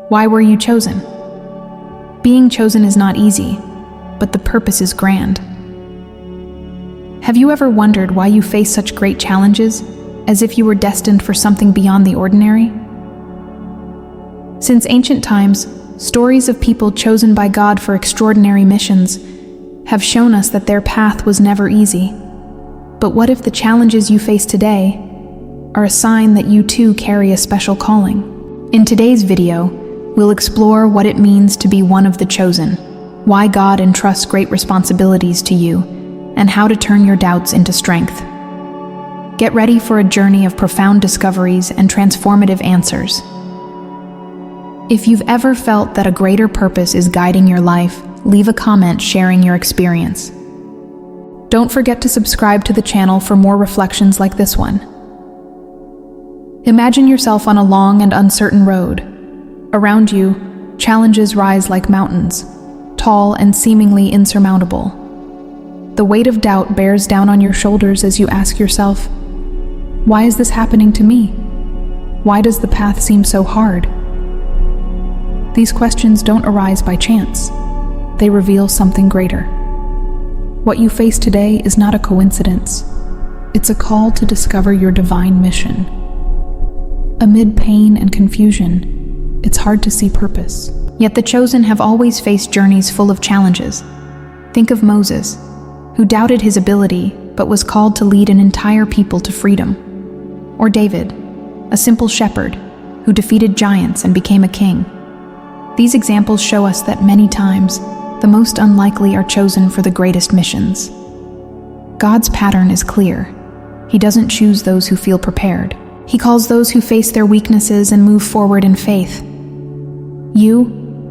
Why were you chosen? Being chosen is not easy, but the purpose is grand. Have you ever wondered why you face such great challenges, as if you were destined for something beyond the ordinary? Since ancient times, stories of people chosen by God for extraordinary missions have shown us that their path was never easy. But what if the challenges you face today are a sign that you too carry a special calling? In today's video, we'll explore what it means to be one of the chosen, why God entrusts great responsibilities to you, and how to turn your doubts into strength. Get ready for a journey of profound discoveries and transformative answers. If you've ever felt that a greater purpose is guiding your life, leave a comment sharing your experience. Don't forget to subscribe to the channel for more reflections like this one. Imagine yourself on a long and uncertain road. Around you, challenges rise like mountains, tall and seemingly insurmountable. The weight of doubt bears down on your shoulders as you ask yourself, why is this happening to me? Why does the path seem so hard? These questions don't arise by chance. They reveal something greater. What you face today is not a coincidence. It's a call to discover your divine mission. Amid pain and confusion, it's hard to see purpose. Yet the chosen have always faced journeys full of challenges. Think of Moses, who doubted his ability but was called to lead an entire people to freedom. Or David, a simple shepherd who defeated giants and became a king. These examples show us that many times, the most unlikely are chosen for the greatest missions. God's pattern is clear. He doesn't choose those who feel prepared. He calls those who face their weaknesses and move forward in faith. You,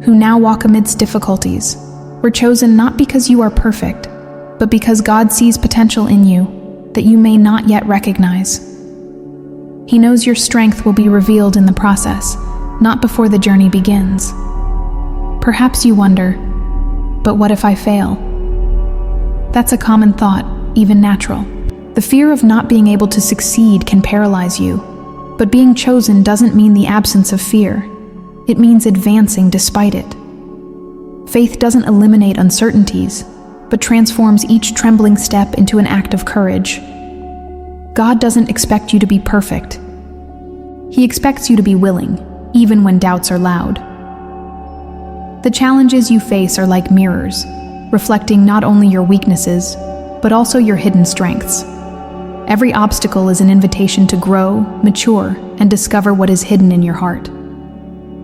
who now walk amidst difficulties, were chosen not because you are perfect, but because God sees potential in you that you may not yet recognize. He knows your strength will be revealed in the process, not before the journey begins. Perhaps you wonder, but what if I fail? That's a common thought, even natural. The fear of not being able to succeed can paralyze you, but being chosen doesn't mean the absence of fear. It means advancing despite it. Faith doesn't eliminate uncertainties, but transforms each trembling step into an act of courage. God doesn't expect you to be perfect. He expects you to be willing, even when doubts are loud. The challenges you face are like mirrors, reflecting not only your weaknesses, but also your hidden strengths. Every obstacle is an invitation to grow, mature, and discover what is hidden in your heart.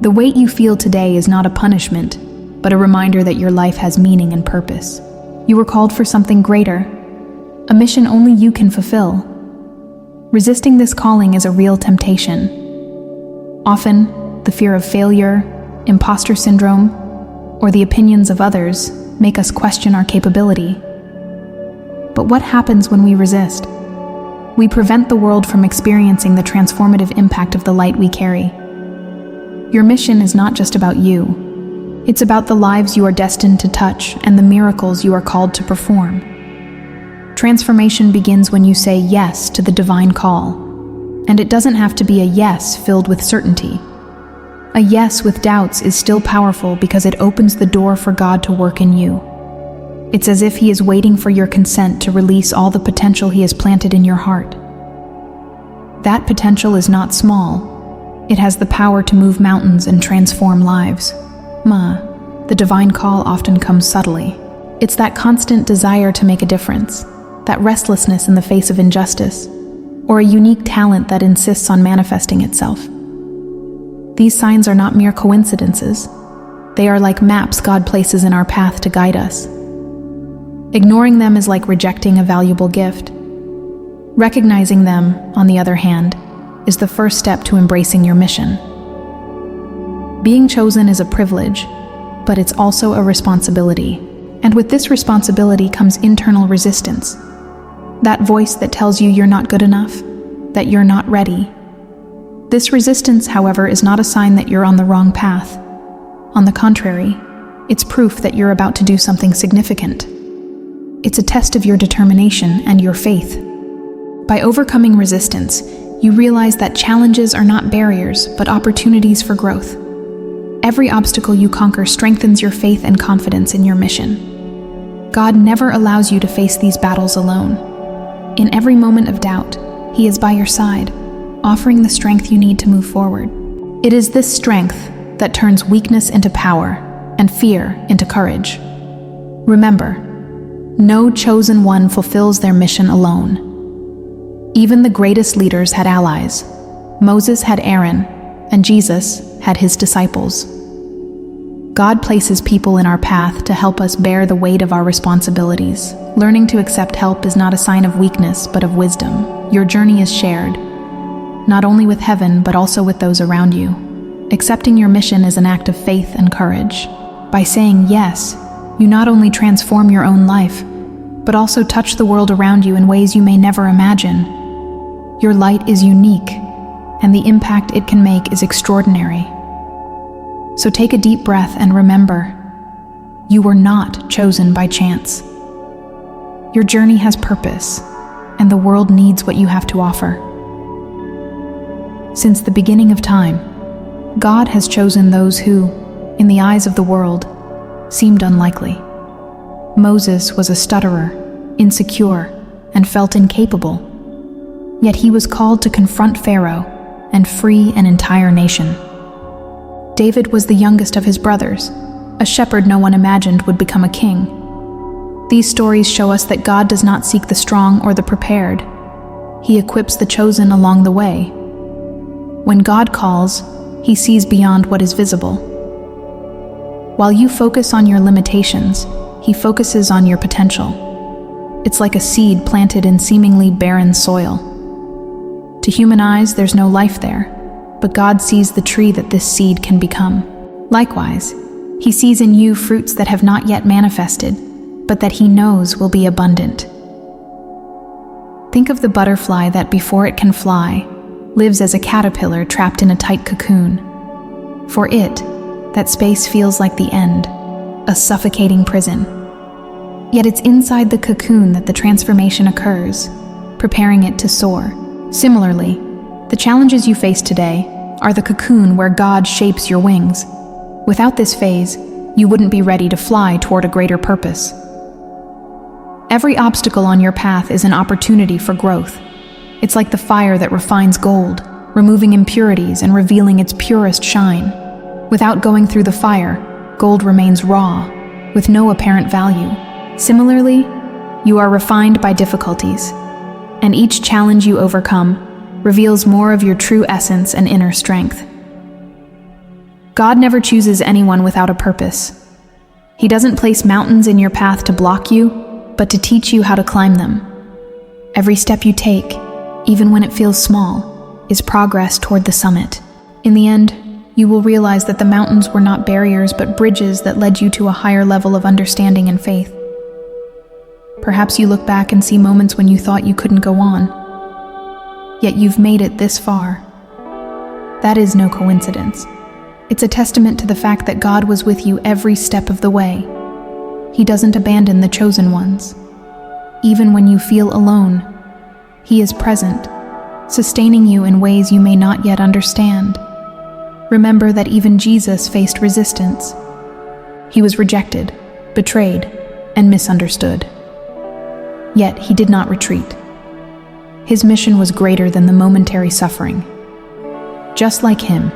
The weight you feel today is not a punishment, but a reminder that your life has meaning and purpose. You were called for something greater, a mission only you can fulfill. Resisting this calling is a real temptation. Often, the fear of failure, imposter syndrome, or the opinions of others make us question our capability. But what happens when we resist? We prevent the world from experiencing the transformative impact of the light we carry. Your mission is not just about you. It's about the lives you are destined to touch and the miracles you are called to perform. Transformation begins when you say yes to the divine call. And it doesn't have to be a yes filled with certainty. A yes with doubts is still powerful because it opens the door for God to work in you. It's as if He is waiting for your consent to release all the potential He has planted in your heart. That potential is not small. It has the power to move mountains and transform lives. The divine call often comes subtly. It's that constant desire to make a difference, that restlessness in the face of injustice, or a unique talent that insists on manifesting itself. These signs are not mere coincidences. They are like maps God places in our path to guide us. Ignoring them is like rejecting a valuable gift. Recognizing them, on the other hand, is the first step to embracing your mission. Being chosen is a privilege, but it's also a responsibility. And with this responsibility comes internal resistance. That voice that tells you you're not good enough, that you're not ready. This resistance, however, is not a sign that you're on the wrong path. On the contrary, it's proof that you're about to do something significant. It's a test of your determination and your faith. By overcoming resistance, you realize that challenges are not barriers, but opportunities for growth. Every obstacle you conquer strengthens your faith and confidence in your mission. God never allows you to face these battles alone. In every moment of doubt, He is by your side, offering the strength you need to move forward. It is this strength that turns weakness into power and fear into courage. Remember, no chosen one fulfills their mission alone. Even the greatest leaders had allies. Moses had Aaron, and Jesus had his disciples. God places people in our path to help us bear the weight of our responsibilities. Learning to accept help is not a sign of weakness, but of wisdom. Your journey is shared, not only with heaven, but also with those around you. Accepting your mission is an act of faith and courage. By saying yes, you not only transform your own life, but also touch the world around you in ways you may never imagine. Your light is unique, and the impact it can make is extraordinary. So take a deep breath and remember, you were not chosen by chance. Your journey has purpose, and the world needs what you have to offer. Since the beginning of time, God has chosen those who, in the eyes of the world, seemed unlikely. Moses was a stutterer, insecure, and felt incapable. Yet he was called to confront Pharaoh and free an entire nation. David was the youngest of his brothers, a shepherd no one imagined would become a king. These stories show us that God does not seek the strong or the prepared. He equips the chosen along the way. When God calls, He sees beyond what is visible. While you focus on your limitations, He focuses on your potential. It's like a seed planted in seemingly barren soil. To human eyes, there's no life there, but God sees the tree that this seed can become. Likewise, He sees in you fruits that have not yet manifested, but that He knows will be abundant. Think of the butterfly that, before it can fly, lives as a caterpillar trapped in a tight cocoon. For it, that space feels like the end, a suffocating prison. Yet it's inside the cocoon that the transformation occurs, preparing it to soar. Similarly, the challenges you face today are the cocoon where God shapes your wings. Without this phase, you wouldn't be ready to fly toward a greater purpose. Every obstacle on your path is an opportunity for growth. It's like the fire that refines gold, removing impurities and revealing its purest shine. Without going through the fire, gold remains raw, with no apparent value. Similarly, you are refined by difficulties, and each challenge you overcome reveals more of your true essence and inner strength. God never chooses anyone without a purpose. He doesn't place mountains in your path to block you, but to teach you how to climb them. Every step you take, even when it feels small, is progress toward the summit. In the end, you will realize that the mountains were not barriers but bridges that led you to a higher level of understanding and faith. Perhaps you look back and see moments when you thought you couldn't go on, yet you've made it this far. That is no coincidence. It's a testament to the fact that God was with you every step of the way. He doesn't abandon the chosen ones. Even when you feel alone, He is present, sustaining you in ways you may not yet understand. Remember that even Jesus faced resistance. He was rejected, betrayed, and misunderstood. Yet He did not retreat. His mission was greater than the momentary suffering. Just like Him,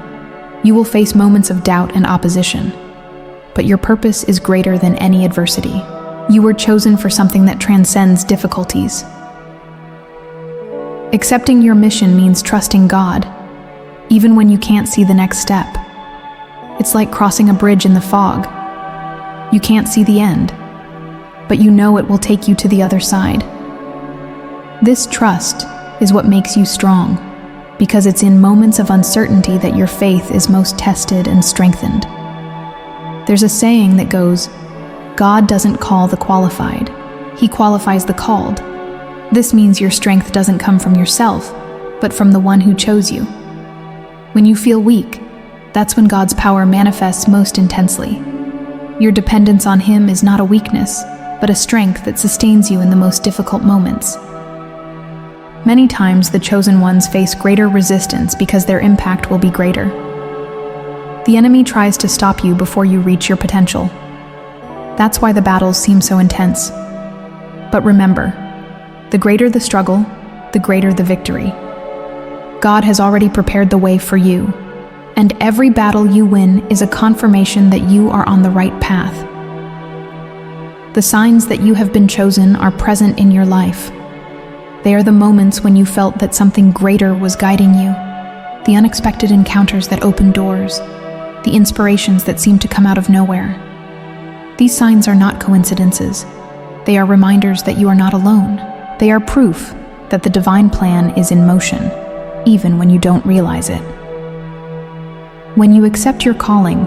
you will face moments of doubt and opposition, but your purpose is greater than any adversity. You were chosen for something that transcends difficulties. Accepting your mission means trusting God, even when you can't see the next step. It's like crossing a bridge in the fog. You can't see the end, but you know it will take you to the other side. This trust is what makes you strong, because it's in moments of uncertainty that your faith is most tested and strengthened. There's a saying that goes, God doesn't call the qualified, He qualifies the called. This means your strength doesn't come from yourself, but from the one who chose you. When you feel weak, that's when God's power manifests most intensely. Your dependence on Him is not a weakness, but a strength that sustains you in the most difficult moments. Many times the chosen ones face greater resistance because their impact will be greater. The enemy tries to stop you before you reach your potential. That's why the battles seem so intense. But remember, the greater the struggle, the greater the victory. God has already prepared the way for you, and every battle you win is a confirmation that you are on the right path. The signs that you have been chosen are present in your life. They are the moments when you felt that something greater was guiding you, the unexpected encounters that open doors, the inspirations that seem to come out of nowhere. These signs are not coincidences. They are reminders that you are not alone. They are proof that the divine plan is in motion, even when you don't realize it. When you accept your calling,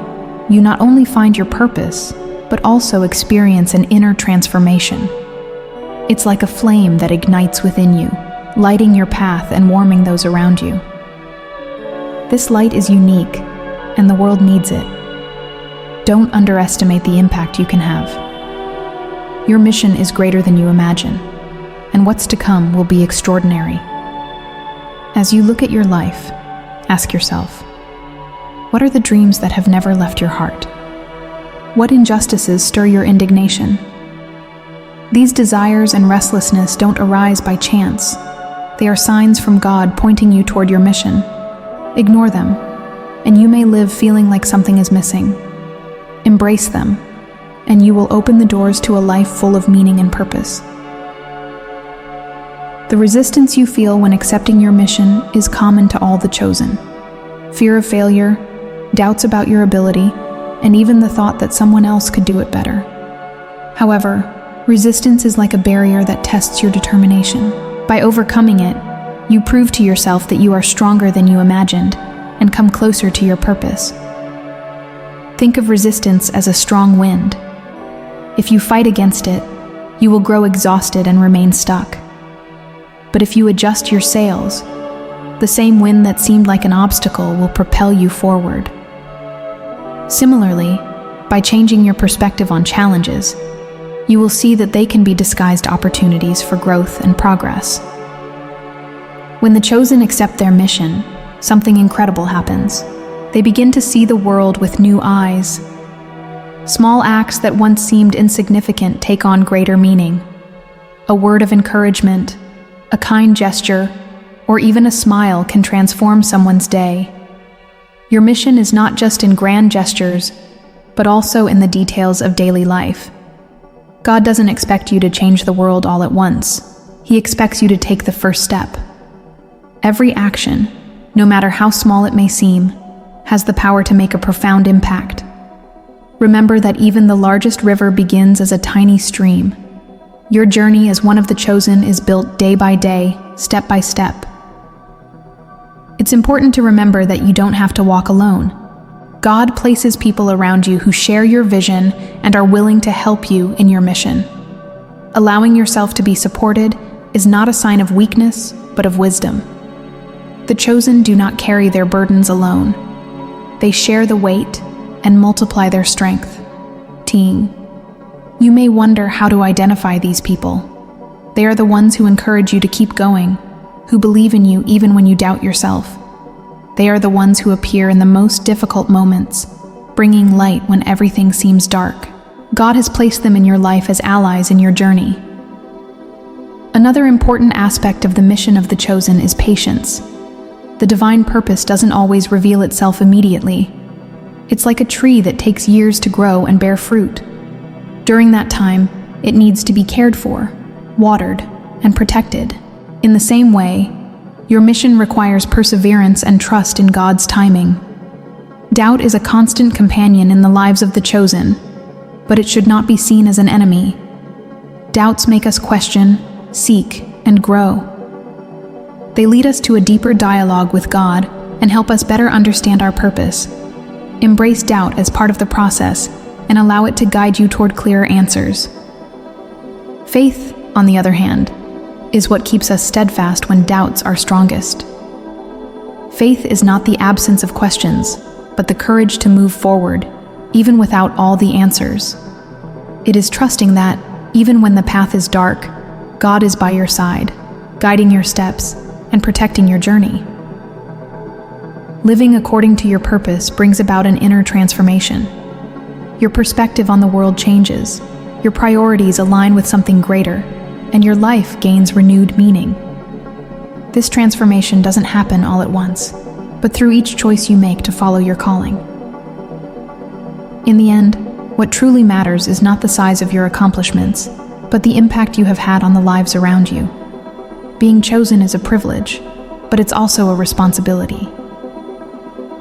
you not only find your purpose, but also experience an inner transformation. It's like a flame that ignites within you, lighting your path and warming those around you. This light is unique, and the world needs it. Don't underestimate the impact you can have. Your mission is greater than you imagine, and what's to come will be extraordinary. As you look at your life, ask yourself, what are the dreams that have never left your heart? What injustices stir your indignation? These desires and restlessness don't arise by chance. They are signs from God pointing you toward your mission. Ignore them, and you may live feeling like something is missing. Embrace them, and you will open the doors to a life full of meaning and purpose. The resistance you feel when accepting your mission is common to all the chosen. Fear of failure, doubts about your ability, and even the thought that someone else could do it better. However, resistance is like a barrier that tests your determination. By overcoming it, you prove to yourself that you are stronger than you imagined and come closer to your purpose. Think of resistance as a strong wind. If you fight against it, you will grow exhausted and remain stuck. But if you adjust your sails, the same wind that seemed like an obstacle will propel you forward. Similarly, by changing your perspective on challenges, you will see that they can be disguised opportunities for growth and progress. When the chosen accept their mission, something incredible happens. They begin to see the world with new eyes. Small acts that once seemed insignificant take on greater meaning. A word of encouragement, a kind gesture, or even a smile can transform someone's day. Your mission is not just in grand gestures, but also in the details of daily life. God doesn't expect you to change the world all at once. He expects you to take the first step. Every action, no matter how small it may seem, has the power to make a profound impact. Remember that even the largest river begins as a tiny stream. Your journey as one of the chosen is built day by day, step by step. It's important to remember that you don't have to walk alone. God places people around you who share your vision and are willing to help you in your mission. Allowing yourself to be supported is not a sign of weakness, but of wisdom. The chosen do not carry their burdens alone. They share the weight and multiply their strength. You may wonder how to identify these people. They are the ones who encourage you to keep going, who believe in you even when you doubt yourself. They are the ones who appear in the most difficult moments, bringing light when everything seems dark. God has placed them in your life as allies in your journey. Another important aspect of the mission of the chosen is patience. The divine purpose doesn't always reveal itself immediately. It's like a tree that takes years to grow and bear fruit. During that time, it needs to be cared for, watered, and protected. In the same way, your mission requires perseverance and trust in God's timing. Doubt is a constant companion in the lives of the chosen, but it should not be seen as an enemy. Doubts make us question, seek, and grow. They lead us to a deeper dialogue with God and help us better understand our purpose. Embrace doubt as part of the process and allow it to guide you toward clearer answers. Faith, on the other hand, is what keeps us steadfast when doubts are strongest. Faith is not the absence of questions, but the courage to move forward, even without all the answers. It is trusting that, even when the path is dark, God is by your side, guiding your steps and protecting your journey. Living according to your purpose brings about an inner transformation. Your perspective on the world changes, your priorities align with something greater, and your life gains renewed meaning. This transformation doesn't happen all at once, but through each choice you make to follow your calling. In the end, what truly matters is not the size of your accomplishments, but the impact you have had on the lives around you. Being chosen is a privilege, but it's also a responsibility.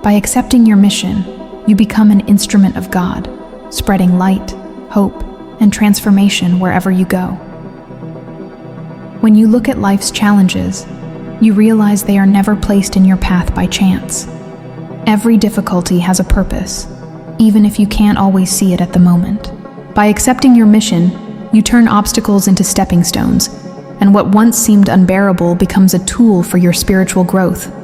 By accepting your mission, you become an instrument of God, spreading light, hope, and transformation wherever you go. When you look at life's challenges, you realize they are never placed in your path by chance. Every difficulty has a purpose, even if you can't always see it at the moment. By accepting your mission, you turn obstacles into stepping stones, and what once seemed unbearable becomes a tool for your spiritual growth.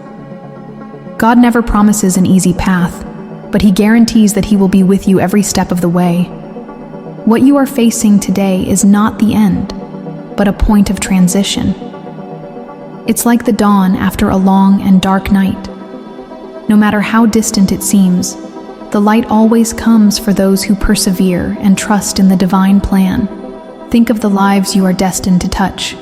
God never promises an easy path, but He guarantees that He will be with you every step of the way. What you are facing today is not the end, but a point of transition. It's like the dawn after a long and dark night. No matter how distant it seems, the light always comes for those who persevere and trust in the divine plan. Think of the lives you are destined to touch.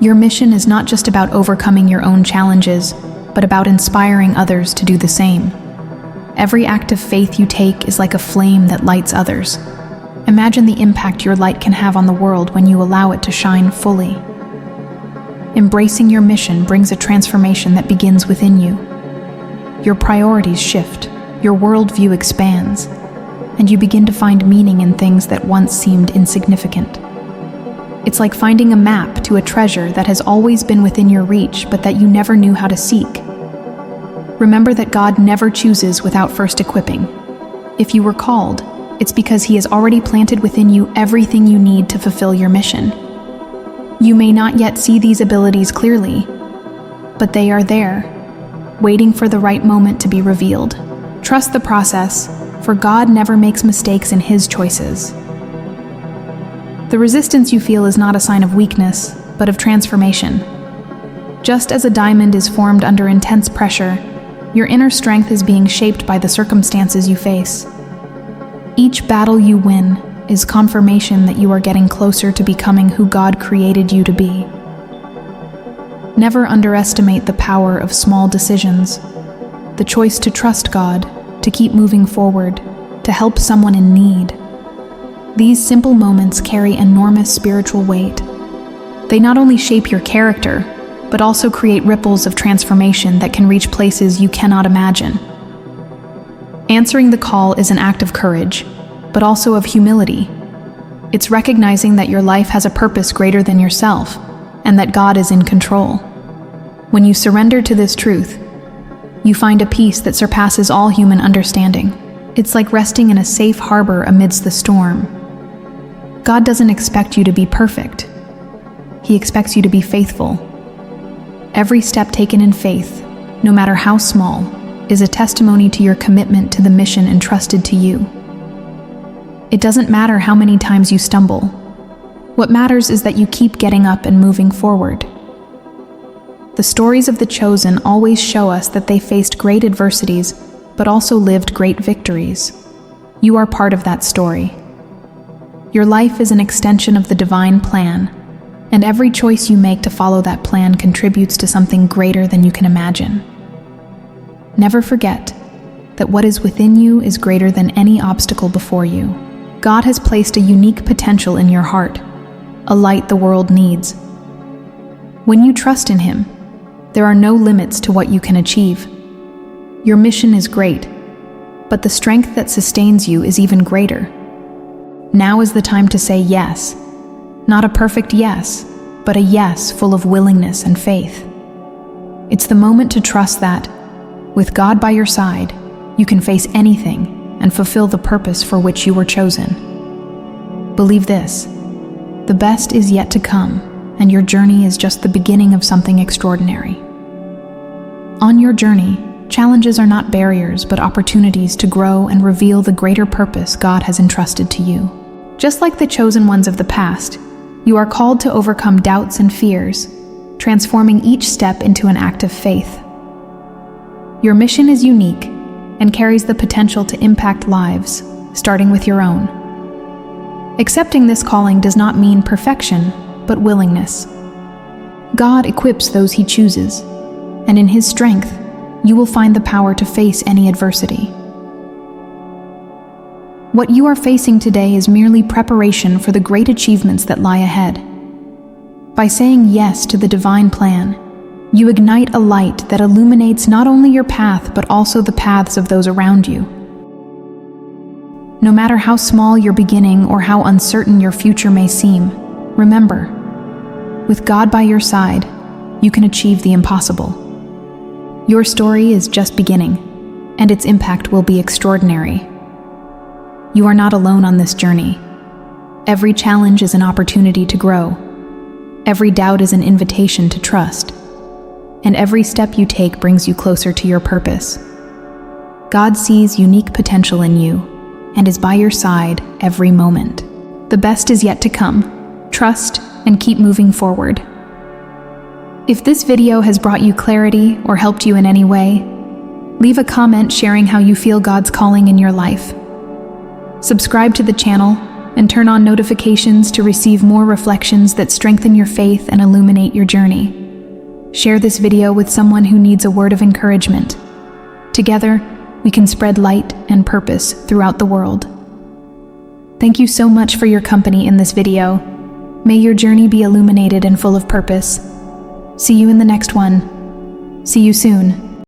Your mission is not just about overcoming your own challenges, but about inspiring others to do the same. Every act of faith you take is like a flame that lights others. Imagine the impact your light can have on the world when you allow it to shine fully. Embracing your mission brings a transformation that begins within you. Your priorities shift, your worldview expands, and you begin to find meaning in things that once seemed insignificant. It's like finding a map to a treasure that has always been within your reach, but that you never knew how to seek. Remember that God never chooses without first equipping. If you were called, it's because He has already planted within you everything you need to fulfill your mission. You may not yet see these abilities clearly, but they are there, waiting for the right moment to be revealed. Trust the process, for God never makes mistakes in His choices. The resistance you feel is not a sign of weakness, but of transformation. Just as a diamond is formed under intense pressure, your inner strength is being shaped by the circumstances you face. Each battle you win is confirmation that you are getting closer to becoming who God created you to be. Never underestimate the power of small decisions. The choice to trust God, to keep moving forward, to help someone in need. These simple moments carry enormous spiritual weight. They not only shape your character, but also create ripples of transformation that can reach places you cannot imagine. Answering the call is an act of courage, but also of humility. It's recognizing that your life has a purpose greater than yourself, and that God is in control. When you surrender to this truth, you find a peace that surpasses all human understanding. It's like resting in a safe harbor amidst the storm. God doesn't expect you to be perfect. He expects you to be faithful. Every step taken in faith, no matter how small, is a testimony to your commitment to the mission entrusted to you. It doesn't matter how many times you stumble. What matters is that you keep getting up and moving forward. The stories of the chosen always show us that they faced great adversities, but also lived great victories. You are part of that story. Your life is an extension of the divine plan, and every choice you make to follow that plan contributes to something greater than you can imagine. Never forget that what is within you is greater than any obstacle before you. God has placed a unique potential in your heart, a light the world needs. When you trust in Him, there are no limits to what you can achieve. Your mission is great, but the strength that sustains you is even greater. Now is the time to say yes. Not a perfect yes, but a yes full of willingness and faith. It's the moment to trust that, with God by your side, you can face anything and fulfill the purpose for which you were chosen. Believe this: the best is yet to come, and your journey is just the beginning of something extraordinary. On your journey, challenges are not barriers, but opportunities to grow and reveal the greater purpose God has entrusted to you. Just like the chosen ones of the past, you are called to overcome doubts and fears, transforming each step into an act of faith. Your mission is unique and carries the potential to impact lives, starting with your own. Accepting this calling does not mean perfection, but willingness. God equips those He chooses, and in His strength, you will find the power to face any adversity. What you are facing today is merely preparation for the great achievements that lie ahead. By saying yes to the divine plan, you ignite a light that illuminates not only your path but also the paths of those around you. No matter how small your beginning or how uncertain your future may seem, remember, with God by your side, you can achieve the impossible. Your story is just beginning, and its impact will be extraordinary. You are not alone on this journey. Every challenge is an opportunity to grow. Every doubt is an invitation to trust. And every step you take brings you closer to your purpose. God sees unique potential in you and is by your side every moment. The best is yet to come. Trust and keep moving forward. If this video has brought you clarity or helped you in any way, leave a comment sharing how you feel God's calling in your life. Subscribe to the channel and turn on notifications to receive more reflections that strengthen your faith and illuminate your journey. Share this video with someone who needs a word of encouragement. Together, we can spread light and purpose throughout the world. Thank you so much for your company in this video. May your journey be illuminated and full of purpose. See you in the next one. See you soon.